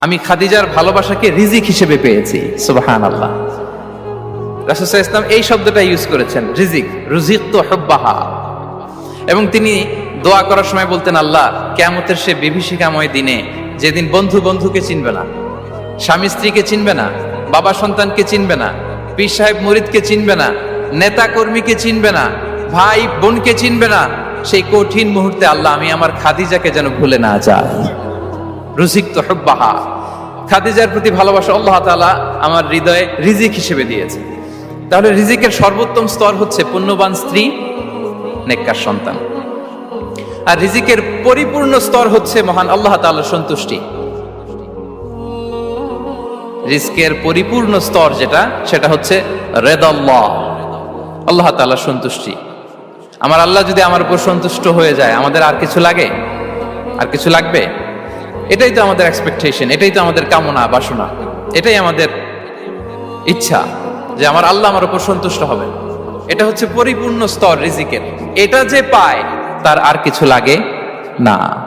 আমি খাদিজার ভালোবাসাকে রিজিক হিসেবে পেয়েছি। সুবহানাল্লাহ। রাসূল সাল্লাল্লাহু আলাইহি ওয়াসাল্লাম এই শব্দটা ইউজ করেছেন, রিজিক, রুজিকতু হুব্বাহা। এবং তিনি দোয়া করার সময় বলতেন, আল্লাহ, কিয়ামতের সে বিভীষিকাময় দিনে, যেদিন বন্ধু বন্ধুকে চিনবে না, স্বামী স্ত্রীকে চিনবে না, বাবা সন্তানকে চিনবে না, পীর সাহেব মুরিদকে চিনবে না, নেতা কর্মীকে চিনবে না, ভাই বোনকে চিনবে না, সেই কঠিন মুহূর্তে আল্লাহ আমি আমার খাদিজাকে যেন ভুলে না যাই। রুজিকতু হুব্বাহা। খাদিজার প্রতি ভালোবাসা আল্লাহ তাআলা আমার হৃদয়ে রিজিক হিসেবে দিয়েছে। তাহলে রিজিকের সর্বোত্তম স্তর হচ্ছে পুণ্যবান স্ত্রী, নেককার সন্তান। আর রিজিকের পরিপূর্ণ স্তর হচ্ছে মহান আল্লাহ তাআলার সন্তুষ্টি। রিজকের পরিপূর্ণ স্তর যেটা, সেটা হচ্ছে রিদাল্লাহ, আল্লাহ তাআলার সন্তুষ্টি। আমার আল্লাহ যদি আমার উপর সন্তুষ্ট হয়ে যায়, আমাদের আর কিছু লাগে? আর কিছু লাগবে? এটাই তো আমাদের এক্সপেকটেশন, এটাই তো আমাদের কামনা বাসনা, এটাই আমাদের ইচ্ছা যে আমার আল্লাহ আমার উপর সন্তুষ্ট হবে। এটা হচ্ছে পরিপূর্ণ স্তর রিজিকের। এটা যে পায় তার আর কিছু লাগে না।